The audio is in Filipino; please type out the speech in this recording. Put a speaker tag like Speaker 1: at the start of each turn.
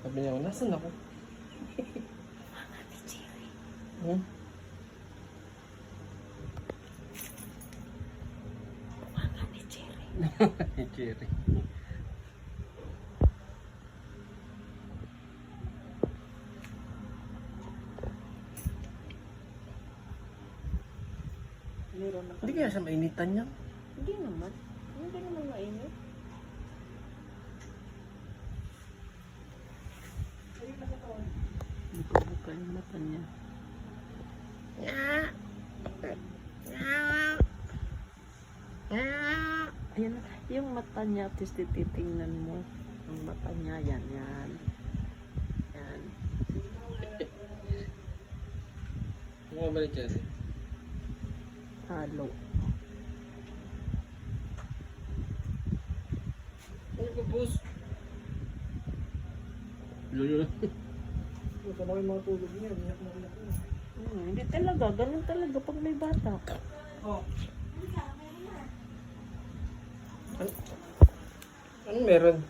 Speaker 1: Sabi niya, nasan ako?
Speaker 2: Ate Cherry.
Speaker 1: Hmm?
Speaker 2: Ate Cherry.
Speaker 1: Cherry.
Speaker 2: Meron na
Speaker 1: Hindi kaya siya mainitan niya.
Speaker 2: Hindi naman. Hindi naman mainit. Buka-buka yung mata niya. Ayan, yung mata niya, tapos titingnan mo. Ang mata niya, yan, yan. Yan.
Speaker 1: Mukha ba ni Cherry?
Speaker 2: Halo.
Speaker 1: Ano ka, boss? Lolo. Sama yung mga tulog niya.
Speaker 2: Hindi talaga. Ganun talaga pag may bata.
Speaker 1: Oh. Ano meron?